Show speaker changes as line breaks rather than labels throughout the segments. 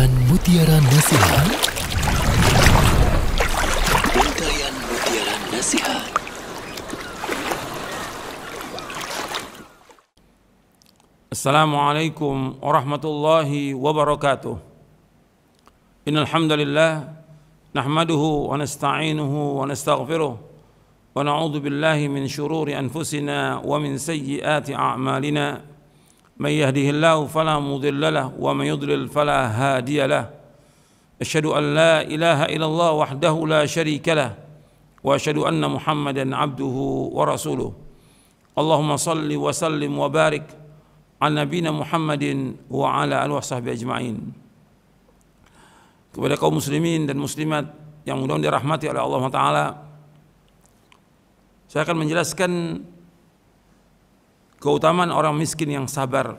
Untayan Mutiara Nasihat. Untayan Mutiara Nasihat.
Assalamualaikum warahmatullahi wabarakatuh. Innal hamdalillah nahmaduhu wa nasta'inuhu wa nastaghfiruh wa na'udzu billahi min shururi anfusina wa min sayyiati a'malina. Man yahdihillahu fala mudilla lahu wa man yudlil fala hadiya lahu. Asyhadu an la ilaha illallah wahdahu la syarika lah wa asyhadu anna Muhammadan abduhu wa rasuluh. Allahumma salli wa sallim wa barik ala nabiyina Muhammadin wa ala alihi washabbihi ajma'in. Kepada kaum muslimin dan muslimat yang mudah-mudahan dirahmati oleh Allah Ta'ala, saya akan menjelaskan keutamaan orang miskin yang sabar.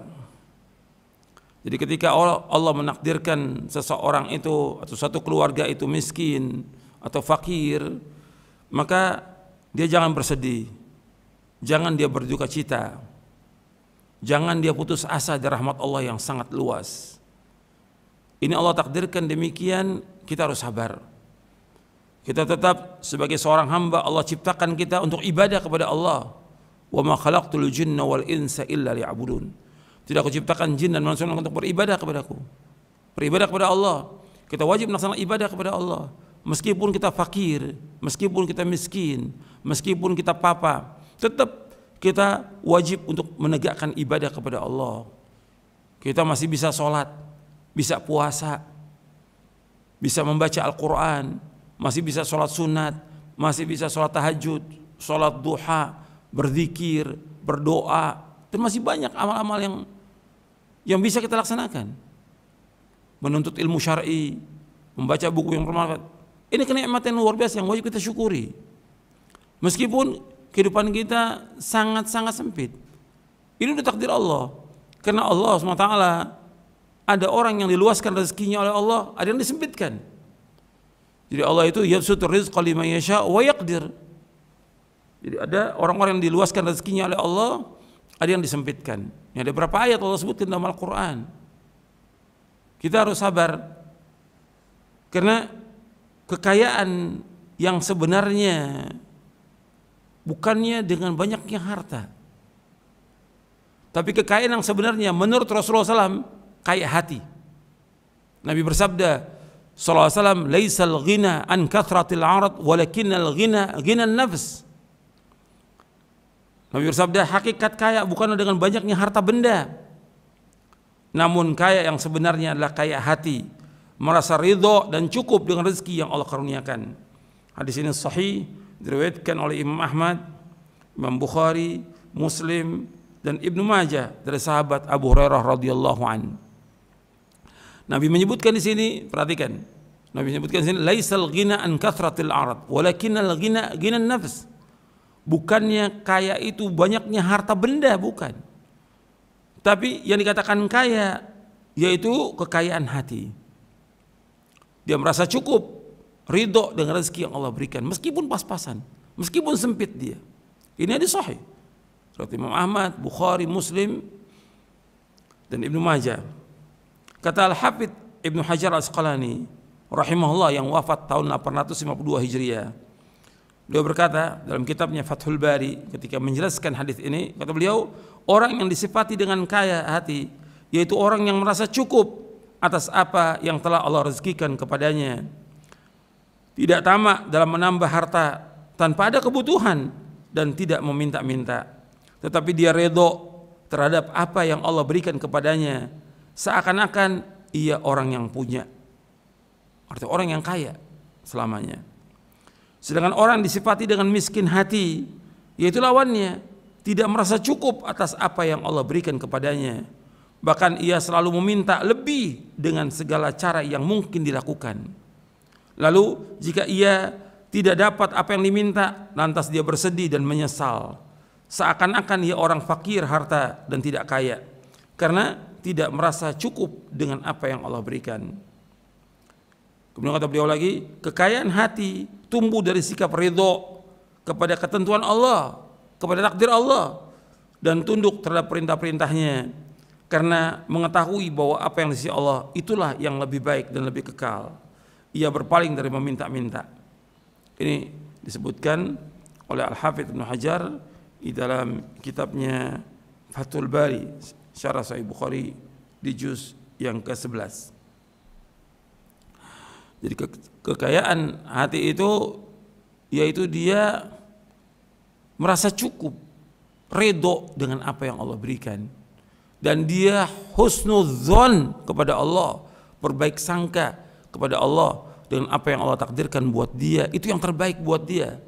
Jadi ketika Allah menakdirkan seseorang itu atau satu keluarga itu miskin atau fakir, maka dia jangan bersedih, jangan dia berduka cita, jangan dia putus asa dari rahmat Allah yang sangat luas. Ini Allah takdirkan demikian, kita harus sabar. Kita tetap sebagai seorang hamba, Allah ciptakan kita untuk ibadah kepada Allah. Wa ma khalaqtul jinna wal insa illa liya'budun. Tidak aku ciptakan jin dan manusia untuk beribadah kepadaku. Beribadah kepada Allah. Kita wajib melaksanakan ibadah kepada Allah. Meskipun kita fakir, meskipun kita miskin, meskipun kita papa, tetap kita wajib untuk menegakkan ibadah kepada Allah. Kita masih bisa sholat, bisa puasa, bisa membaca Al-Quran, masih bisa sholat sunat, masih bisa sholat tahajud, sholat duha, berzikir, berdoa, dan masih banyak amal-amal yang bisa kita laksanakan. Menuntut ilmu syar'i, membaca buku yang bermanfaat. Ini kenikmatan luar biasa yang wajib kita syukuri. Meskipun kehidupan kita sangat-sangat sempit. Ini udah takdir Allah. Karena Allah SWT ada orang yang diluaskan rezekinya oleh Allah, ada yang disempitkan. Jadi Allah itu yabsutur rizqa liman yasha wa yaqdir. Jadi ada orang-orang yang diluaskan rezekinya oleh Allah, ada yang disempitkan. Ada beberapa ayat Allah sebutkan dalam Al-Quran. Kita harus sabar, karena kekayaan yang sebenarnya bukannya dengan banyaknya harta, tapi kekayaan yang sebenarnya menurut Rasulullah SAW kaya hati. Nabi bersabda sallallahu alaihi wasallam, "Laisal ghina an kathratil 'arad, walakinnal ghina ghinan nafs." Nabi bersabda, hakikat kaya bukan dengan banyaknya harta benda, namun kaya yang sebenarnya adalah kaya hati, merasa ridho dan cukup dengan rezeki yang Allah karuniakan. Hadis ini sahih, diriwayatkan oleh Imam Ahmad, Imam Bukhari, Muslim, dan Ibnu Majah dari sahabat Abu Hurairah radhiyallahu an. Nabi menyebutkan di sini, perhatikan, Nabi menyebutkan di sini, laisal ghina an kathratil 'arad, walakinnal ghina ghinan nafs. Bukannya kaya itu banyaknya harta benda, bukan. Tapi yang dikatakan kaya yaitu kekayaan hati. Dia merasa cukup, ridho dengan rezeki yang Allah berikan, meskipun pas-pasan, meskipun sempit dia. Ini hadis sahih riwayat Imam Ahmad, Bukhari, Muslim, dan Ibnu Majah. Kata Al-Hafidz Ibnu Hajar Al-Asqalani rahimahullah yang wafat tahun 852 Hijriah, beliau berkata dalam kitabnya Fathul Bari ketika menjelaskan hadis ini, kata beliau, orang yang disifati dengan kaya hati yaitu orang yang merasa cukup atas apa yang telah Allah rezekikan kepadanya, tidak tamak dalam menambah harta tanpa ada kebutuhan, dan tidak meminta-minta, tetapi dia redho terhadap apa yang Allah berikan kepadanya, seakan-akan ia orang yang punya, artinya orang yang kaya selamanya. Sedangkan orang disifati dengan miskin hati, yaitu lawannya, tidak merasa cukup atas apa yang Allah berikan kepadanya, bahkan ia selalu meminta lebih dengan segala cara yang mungkin dilakukan. Lalu jika ia tidak dapat apa yang diminta, lantas dia bersedih dan menyesal, seakan-akan ia orang fakir harta dan tidak kaya, karena tidak merasa cukup dengan apa yang Allah berikan. Kemudian kata beliau lagi, kekayaan hati tumbuh dari sikap ridho kepada ketentuan Allah, kepada takdir Allah, dan tunduk terhadap perintah-perintahnya. karena mengetahui bahwa apa yang di sisi Allah itulah yang lebih baik dan lebih kekal. Ia berpaling dari meminta-minta. Ini disebutkan oleh Al-Hafidz Ibnu Hajar di dalam kitabnya Fathul Bari Syarah Sahih Bukhari di juz yang ke-11. Jadi kekayaan hati itu yaitu dia merasa cukup, redho dengan apa yang Allah berikan, dan dia husnudzon kepada Allah, berbaik sangka kepada Allah dengan apa yang Allah takdirkan buat dia, itu yang terbaik buat dia.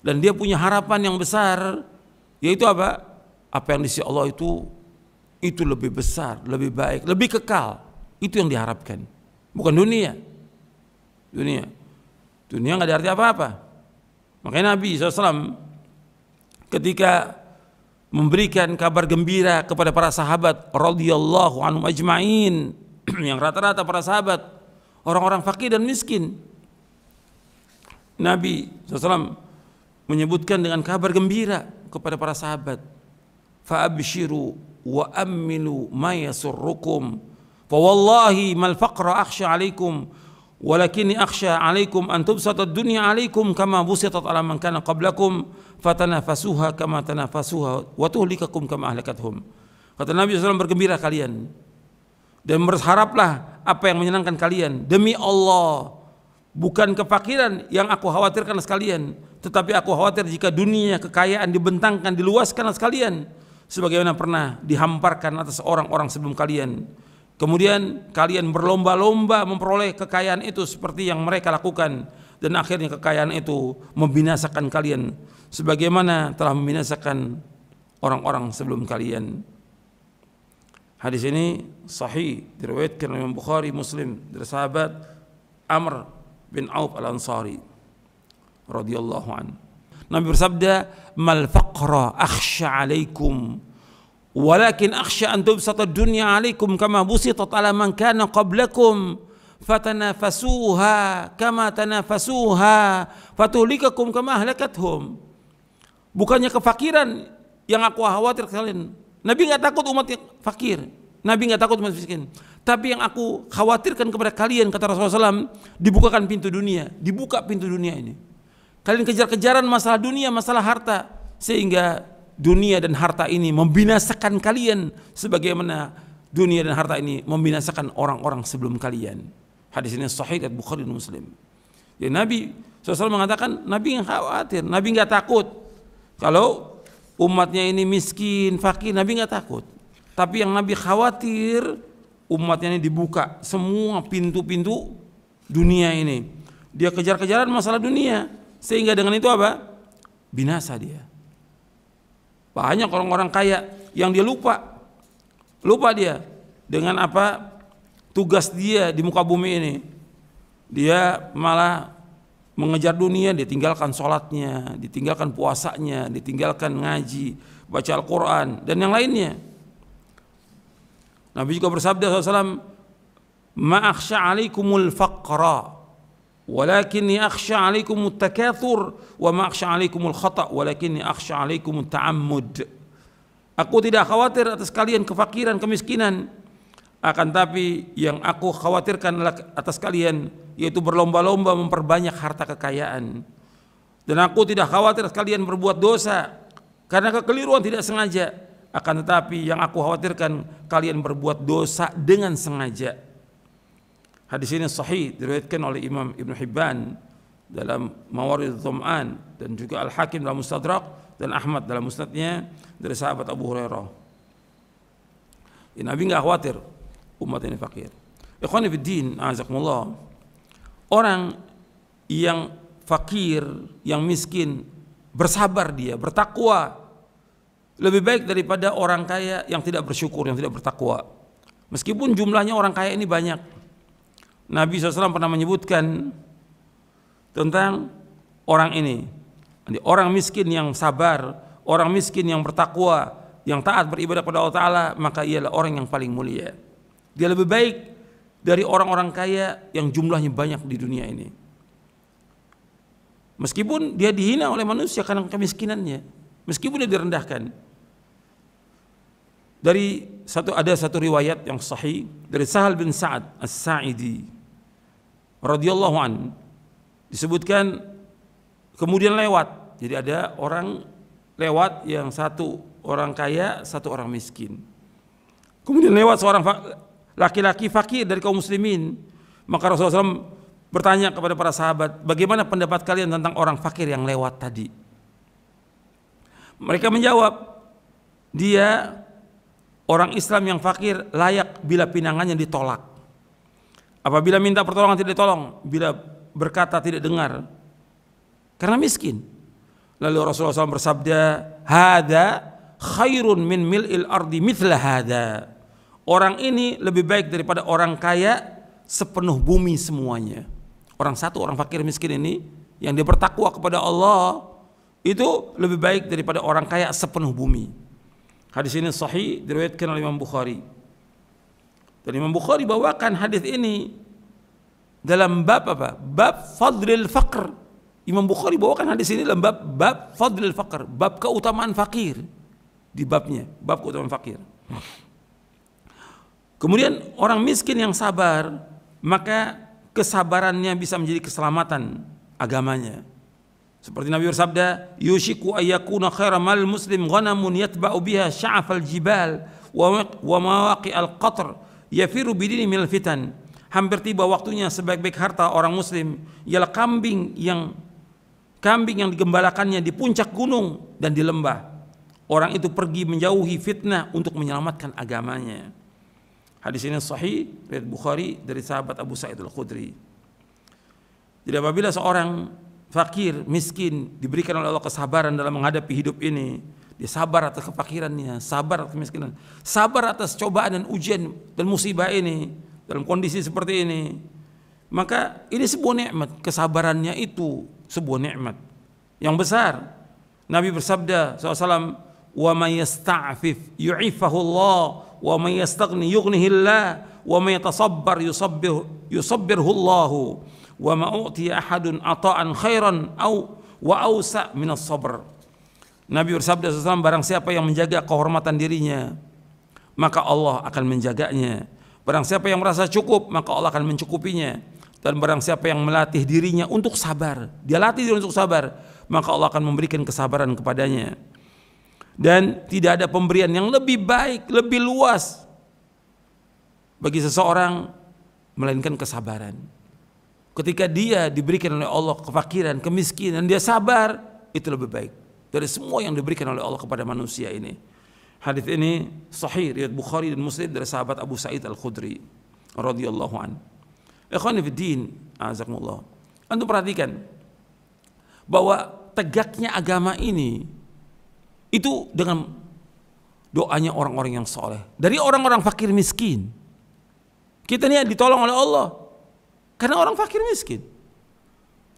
Dan dia punya harapan yang besar, yaitu apa? Apa yang di sisi Allah itu lebih besar, lebih baik, lebih kekal. Itu yang diharapkan, bukan dunia. Dunia nggak ada arti apa-apa. Makanya Nabi SAW ketika memberikan kabar gembira kepada para sahabat radhiyallahu anhum ajma'in, yang rata-rata para sahabat orang-orang fakir dan miskin, Nabi SAW menyebutkan dengan kabar gembira kepada para sahabat, fa'abshiru wa ammilu ma yasurrukum fa wallahi mal faqra akhsha alaikum walakinni akhsha alaikum an tubsata ad-dunya alaikum kama busitat ala man kana qablakum fatanafasuha kama tanafasuha wa tuhlikakum kama ahlakathum. Kata Nabi SAW, bergembira kalian dan berharaplah apa yang menyenangkan kalian. Demi Allah, bukan kefakiran yang aku khawatirkan sekalian, tetapi aku khawatir jika dunia, kekayaan dibentangkan, diluaskan sekalian sebagaimana pernah dihamparkan atas orang-orang sebelum kalian. Kemudian kalian berlomba-lomba memperoleh kekayaan itu seperti yang mereka lakukan, dan akhirnya kekayaan itu membinasakan kalian sebagaimana telah membinasakan orang-orang sebelum kalian. Hadis ini sahih, diriwayatkan oleh Imam Bukhari, Muslim, dari sahabat Amr bin Auf Al-Ansari radhiyallahu anhu. Nabi bersabda, mal faqra akhsha alaikum walakin akhsha an tubsata dunya alaikum kama busitat ala man kana qablakum fatanafasuha kama tanafasuha fatulikakum kama ahlakathum. Bukannya kefakiran yang aku khawatir kalian. Nabi nggak takut umat yang fakir, Nabi nggak takut umat miskin, tapi yang aku khawatirkan kepada kalian, kata Rasulullah SAW, dibukakan pintu dunia, dibuka pintu dunia ini. Kalian kejar-kejaran masalah dunia, masalah harta, sehingga dunia dan harta ini membinasakan kalian sebagaimana dunia dan harta ini membinasakan orang-orang sebelum kalian. Hadis ini sahih dari Bukhari dan Muslim. Ya, Nabi SAW mengatakan, Nabi yang khawatir, Nabi nggak takut kalau umatnya ini miskin, fakir, Nabi nggak takut. Tapi yang Nabi khawatir, umatnya ini dibuka semua pintu-pintu dunia ini. Dia kejar-kejaran masalah dunia, sehingga dengan itu apa? Binasa dia. Banyak orang-orang kaya yang dia lupa dia dengan apa tugas dia di muka bumi ini. Dia malah mengejar dunia, ditinggalkan sholatnya, ditinggalkan puasanya, ditinggalkan ngaji, baca Al-Quran, dan yang lainnya. Nabi juga bersabda SAW, ma akhsha alaikumul faqra walakinni akhsha alaikumut takathur wa ma akhsha alaikumul khata walakinni akhsha alaikumut ta'ammud. Aku tidak khawatir atas kalian kefakiran, kemiskinan, akan tapi yang aku khawatirkan atas kalian yaitu berlomba-lomba memperbanyak harta kekayaan. Dan aku tidak khawatir kalian berbuat dosa karena kekeliruan tidak sengaja, akan tetapi yang aku khawatirkan kalian berbuat dosa dengan sengaja. Hadis ini sahih, diriwayatkan oleh Imam Ibn Hibban dalam Mawaridh Dhama'an dan juga Al-Hakim dalam Mustadrak dan Ahmad dalam Musnadnya dari sahabat Abu Hurairah. Nabi nggak khawatir umat ini fakir. Ikhwani fiddin, a'azakumullah. Orang yang fakir, yang miskin, bersabar dia, bertakwa, lebih baik daripada orang kaya yang tidak bersyukur, yang tidak bertakwa. Meskipun jumlahnya orang kaya ini banyak. Nabi SAW pernah menyebutkan tentang orang ini, orang miskin yang sabar, orang miskin yang bertakwa, yang taat beribadah kepada Allah Ta'ala, maka ialah orang yang paling mulia. Dia lebih baik dari orang-orang kaya yang jumlahnya banyak di dunia ini. Meskipun dia dihina oleh manusia karena kemiskinannya, meskipun dia direndahkan. Ada satu riwayat yang sahih dari Sahal bin Sa'ad As-Sa'idi radhiyallahu an, disebutkan kemudian lewat. Jadi ada orang lewat, yang satu orang kaya, satu orang miskin. Kemudian lewat seorang laki-laki fakir dari kaum muslimin. Maka Rasulullah SAW bertanya kepada para sahabat, bagaimana pendapat kalian tentang orang fakir yang lewat tadi? Mereka menjawab, dia orang Islam yang fakir layak bila pinangannya ditolak. Apabila minta pertolongan tidak ditolong, bila berkata tidak dengar, karena miskin. Lalu Rasulullah SAW bersabda, hada khairun min mil'il ardi mithla hada. Orang ini lebih baik daripada orang kaya sepenuh bumi semuanya. Orang fakir miskin ini yang dia bertakwa kepada Allah, itu lebih baik daripada orang kaya sepenuh bumi. Hadis ini sahih, diriwayatkan oleh Imam Bukhari. Dan Imam Bukhari bawakan hadis ini dalam bab apa? Bab fadlil faqr. Imam Bukhari bawakan hadis ini dalam bab fadlil faqr, bab keutamaan fakir. Di babnya, bab keutamaan fakir. Kemudian orang miskin yang sabar, maka kesabarannya bisa menjadi keselamatan agamanya. Seperti Nabi bersabda, yushiku ayyakuna khairal mal muslim ghanamun yatba'u biha sya'afal jibal wa mawaqi'al qatr yafiru bidini minal fitan. Hampir tiba waktunya sebaik-baik harta orang muslim ialah kambing yang digembalakannya di puncak gunung dan di lembah. Orang itu pergi menjauhi fitnah untuk menyelamatkan agamanya. Hadis ini sahih riwayat Bukhari dari sahabat Abu Sa'id Al-Khudri. Jadi apabila seorang fakir, miskin, diberikan oleh Allah kesabaran dalam menghadapi hidup ini, dia sabar atas kefakirannya, sabar atas kemiskinan, sabar atas cobaan dan ujian dan musibah ini, dalam kondisi seperti ini, maka ini sebuah nikmat. Kesabarannya itu sebuah nikmat yang besar. Nabi bersabda SAW, wa may yasta'fif yu'ifahu Allah, wa may yastaghni yughnihi Allah, wa may yatasabbar yusabbirhu Allah, wa ma u'tiya ahadun ata'an khairan wa awsa' minas sabr. Nabi bersabda SAW, barang siapa yang menjaga kehormatan dirinya, maka Allah akan menjaganya. Barang siapa yang merasa cukup, maka Allah akan mencukupinya. Dan barang siapa yang melatih dirinya untuk sabar, dia latih diri untuk sabar, maka Allah akan memberikan kesabaran kepadanya. Dan tidak ada pemberian yang lebih baik, lebih luas bagi seseorang melainkan kesabaran. Ketika dia diberikan oleh Allah kefakiran, kemiskinan, dia sabar, itu lebih baik dari semua yang diberikan oleh Allah kepada manusia ini. Hadis ini sahih riwayat Bukhari dan Muslim dari sahabat Abu Sa'id Al-Khudri radhiyallahu an. Ikhwani fid din, azakumullah. Antum perhatikan bahwa tegaknya agama ini itu dengan doanya orang-orang yang soleh, dari orang-orang fakir miskin. Kita ini ditolong oleh Allah karena orang fakir miskin.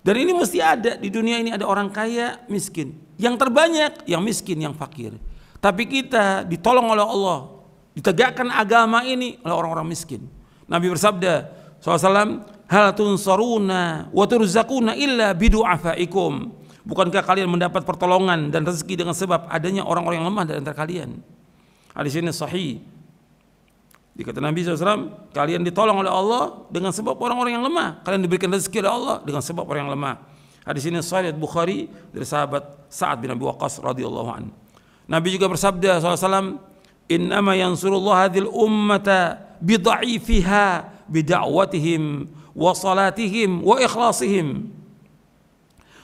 Dan ini mesti ada di dunia ini, ada orang kaya, miskin. Yang terbanyak yang miskin, yang fakir. Tapi kita ditolong oleh Allah, ditegakkan agama ini oleh orang-orang miskin. Nabi bersabda SAW, hal tunsaruna wa turzakuna illa bidu'afaikum. Bukankah kalian mendapat pertolongan dan rezeki dengan sebab adanya orang-orang yang lemah di antara kalian? Hadis ini sahih. Dikata Nabi SAW, kalian ditolong oleh Allah dengan sebab orang-orang yang lemah. Kalian diberikan rezeki oleh Allah dengan sebab orang yang lemah. Hadis ini sahih Bukhari dari sahabat Sa'ad bin Abi Waqqas radhiyallahu anhu. Nabi juga bersabda SAW, innama yansurullah hadhil ummata bidha'ifiha bida'watihim wa salatihim wa ikhlasihim.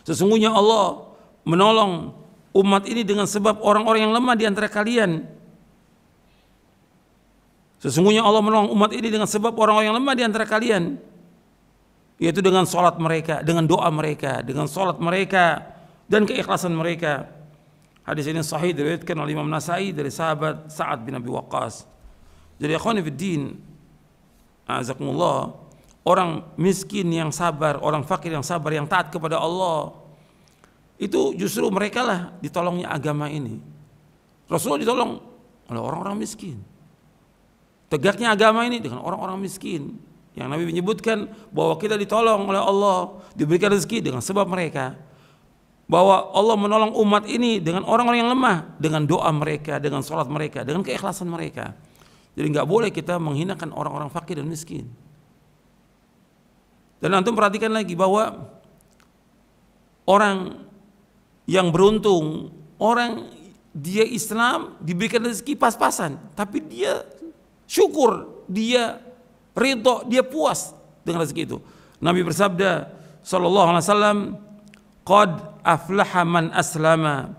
Sesungguhnya Allah menolong umat ini dengan sebab orang-orang yang lemah di antara kalian. Sesungguhnya Allah menolong umat ini dengan sebab orang-orang yang lemah di antara kalian, yaitu dengan salat mereka, dengan doa mereka, dengan salat mereka dan keikhlasan mereka. Hadis ini sahih diriwayatkan oleh Imam Nasai dari sahabat Sa'ad bin Abi Waqqas. Jadi akhwani fid din, azakumullah, orang miskin yang sabar, orang fakir yang sabar, yang taat kepada Allah, itu justru mereka lah ditolongnya agama ini. Rasulullah ditolong oleh orang-orang miskin. Tegaknya agama ini dengan orang-orang miskin, yang Nabi menyebutkan bahwa kita ditolong oleh Allah, diberikan rezeki dengan sebab mereka. bahwa Allah menolong umat ini dengan orang-orang yang lemah, dengan doa mereka, dengan sholat mereka, dengan keikhlasan mereka. Jadi nggak boleh kita menghinakan orang-orang fakir dan miskin. Dan antum perhatikan lagi bahwa orang yang beruntung, orang dia Islam diberikan rezeki pas-pasan, tapi dia syukur, dia ridho, dia puas dengan rezeki itu. Nabi bersabda sallallahu alaihi wasallam, "Qad aflaha man aslama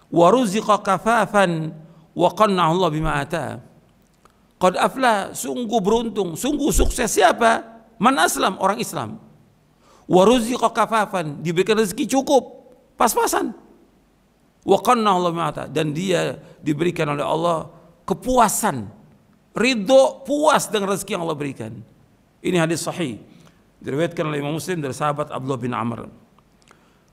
wa ruziqa kafafan wa qannahu Allah bima ata." Qad aflah, sungguh beruntung, sungguh sukses siapa? Man aslam, orang Islam. Wa ruziqa kafafan, diberikan rezeki cukup, pas-pasan. Wa qannahu Allah bima ata, dan dia diberikan oleh Allah kepuasan, ridho, puas dengan rezeki yang Allah berikan. Ini hadis sahih, diriwayatkan oleh Imam Muslim dari sahabat Abdullah bin Amr.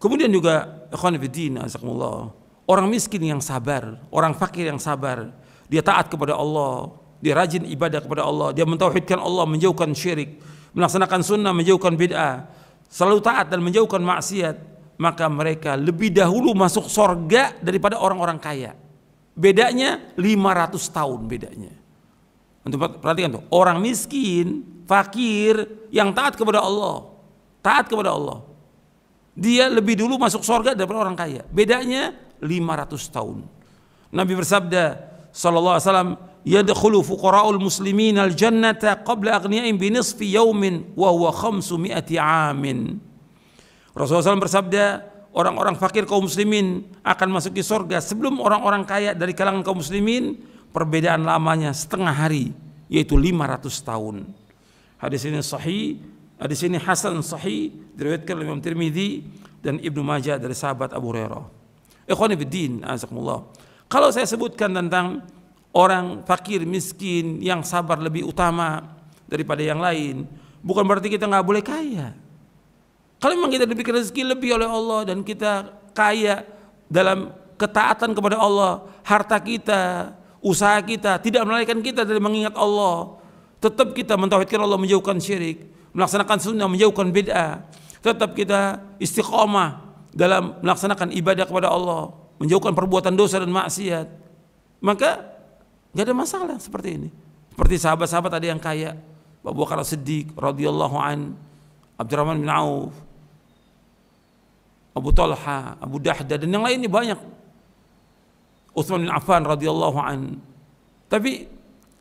Kemudian juga ikhwan fillah, azakumullah, orang miskin yang sabar, orang fakir yang sabar, dia taat kepada Allah, dia rajin ibadah kepada Allah, dia mentauhidkan Allah, menjauhkan syirik, melaksanakan sunnah, menjauhkan bid'ah, selalu taat dan menjauhkan maksiat, maka mereka lebih dahulu masuk sorga daripada orang-orang kaya. Bedanya 500 tahun bedanya. Untuk perhatikan tuh, orang miskin, fakir yang taat kepada Allah, dia lebih dulu masuk sorga daripada orang kaya. Bedanya 500 tahun. Nabi bersabda sallallahu alaihi wasallam, "Yadkhulu fuqara'ul muslimin al-jannata qabla aghniya'in bi nisfi yawmin wa huwa 500 amin." Rasulullah SAW bersabda, orang-orang fakir kaum muslimin akan masuk di sorga sebelum orang-orang kaya dari kalangan kaum muslimin. Perbedaan lamanya setengah hari, yaitu 500 tahun. Hadis ini sahih, hadis ini hasan sahih, diriwayatkan oleh Imam Tirmidzi dan Ibnu Majah dari sahabat Abu Hurairah. Ikhwani fiddin, azakumullah. Kalau saya sebutkan tentang orang fakir miskin yang sabar lebih utama daripada yang lain, bukan berarti kita nggak boleh kaya. Kalau memang kita diberikan rezeki lebih oleh Allah dan kita kaya dalam ketaatan kepada Allah, harta kita, usaha kita tidak melalaikan kita dari mengingat Allah, tetap kita mentauhidkan Allah, menjauhkan syirik, melaksanakan sunnah, menjauhkan bid'ah, tetap kita istiqomah dalam melaksanakan ibadah kepada Allah, menjauhkan perbuatan dosa dan maksiat, maka nggak ada masalah seperti ini. Seperti sahabat-sahabat ada yang kaya, Abu Bakar As-Siddiq radhiyallahu an, Abdurrahman bin Auf, Abu Talha, Abu Dahdah, dan yang lainnya banyak. Utsman bin Affan radhiyallahu an. Tapi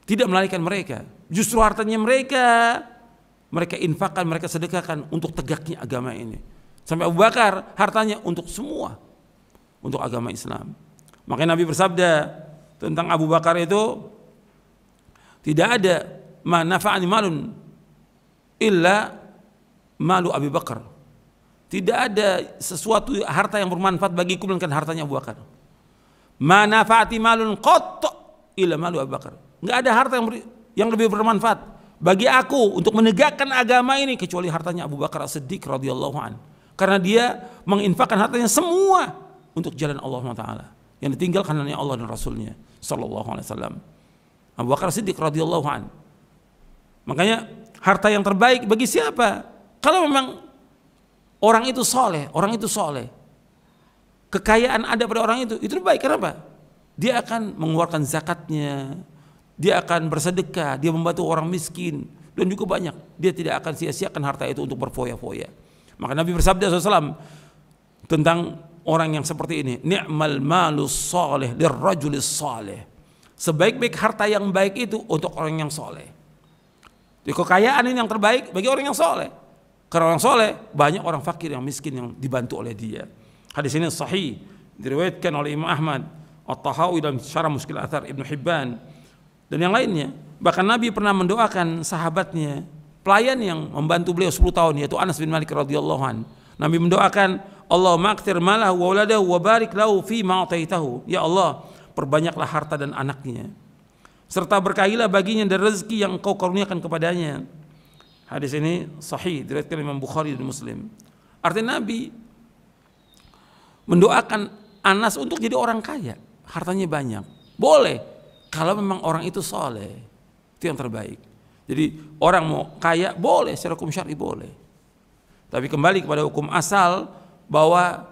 tidak melalaikan mereka. Justru hartanya mereka infakkan, mereka sedekahkan untuk tegaknya agama ini. Sampai Abu Bakar hartanya untuk semua, untuk agama Islam. Makanya Nabi bersabda tentang Abu Bakar itu, tidak ada ma nafa'ani malun illa malu Abu Bakar. Tidak ada sesuatu harta yang bermanfaat bagiku melainkan hartanya Abu Bakar. Ma nafa'ati malun qat illa malu Abu Bakar. Enggak ada harta yang lebih bermanfaat bagi aku untuk menegakkan agama ini kecuali hartanya Abu Bakar As-Siddiq radhiyallahu an. Karena dia menginfakkan hartanya semua untuk jalan Allah Taala. Yang ditinggalkan hanya Allah dan Rasulnya sallallahu alaihi wasallam. Abu Bakar As-Siddiq radhiyallahu an. Makanya harta yang terbaik bagi siapa? Kalau memang orang itu soleh, kekayaan ada pada orang itu baik. Kenapa? Dia akan mengeluarkan zakatnya, dia akan bersedekah, dia membantu orang miskin, dan juga banyak. Dia tidak akan sia-siakan harta itu untuk berfoya-foya. Maka Nabi bersabda SAW tentang orang yang seperti ini, ni'mal malus salih lirrajulis salih. Sebaik-baik harta yang baik itu untuk orang yang soleh. Jadi kekayaan ini yang terbaik bagi orang yang soleh. Karena orang soleh banyak orang fakir yang miskin yang dibantu oleh dia. Hadis ini sahih, diriwayatkan oleh Imam Ahmad, At-Tahawi dalam Syarah Mushkil Athar, Ibnu Hibban, dan yang lainnya. Bahkan Nabi pernah mendoakan sahabatnya, pelayan yang membantu beliau 10 tahun, yaitu Anas bin Malik radhiyallahu an. Nabi mendoakan, Allahumma akthir malahu wa waladahu wa barik lahu fi ma ataitahu. Ya Allah, perbanyaklah harta dan anaknya, serta berkahilah baginya dari rezeki yang Engkau karuniakan kepadanya. Hadis ini sahih, diriwayatkan Imam Bukhari dan Muslim. Artinya Nabi mendoakan Anas untuk jadi orang kaya, hartanya banyak. Boleh, kalau memang orang itu soleh, itu yang terbaik. Jadi orang mau kaya boleh, secara hukum syar'i boleh. Tapi kembali kepada hukum asal bahwa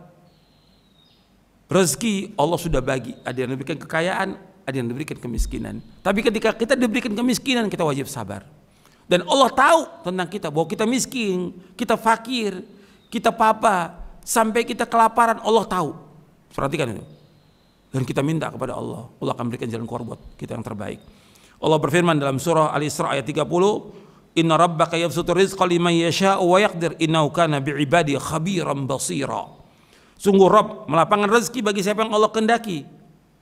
Rezeki Allah sudah bagi, ada yang diberikan kekayaan, ada yang diberikan kemiskinan. Tapi ketika kita diberikan kemiskinan, kita wajib sabar. Dan Allah tahu tentang kita, bahwa kita miskin, kita fakir, kita papa, sampai kita kelaparan, Allah tahu. Perhatikan itu. Dan kita minta kepada Allah, Allah akan berikan jalan keluar buat kita yang terbaik. Allah berfirman dalam surah Al-Isra ayat 30, Inna rabbaka yabsutu rizqa liman yasha'u wa yaqdir innahu kana bi'ibadi khabiran basira. Sungguh Rabb melapangkan rezeki bagi siapa yang Allah kehendaki.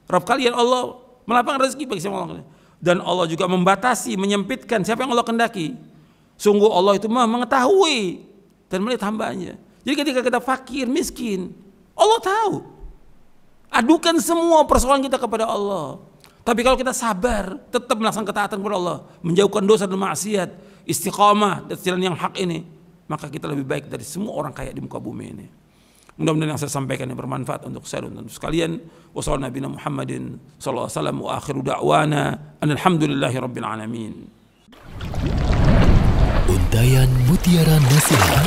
Rabb kalian Allah melapangkan rezeki bagi siapa yang Allah kehendaki. Dan Allah juga membatasi, menyempitkan siapa yang Allah kehendaki. Sungguh Allah itu mengetahui dan melihat hambanya. Jadi ketika kita fakir, miskin, Allah tahu. Adukan semua persoalan kita kepada Allah. Tapi kalau kita sabar, tetap melaksanakan ketaatan kepada Allah, menjauhkan dosa dan maksiat, istiqamah dan jalan yang hak ini, maka kita lebih baik dari semua orang kaya di muka bumi ini. Mudah-mudahan yang saya sampaikan yang bermanfaat untuk saya dan untuk sekalian. Wassalamualaikum Muhammadin sallallahu alaihi wasallam wa akhiru da'wana alhamdulillahi rabbil alamin.
Untayan mutiara nasihat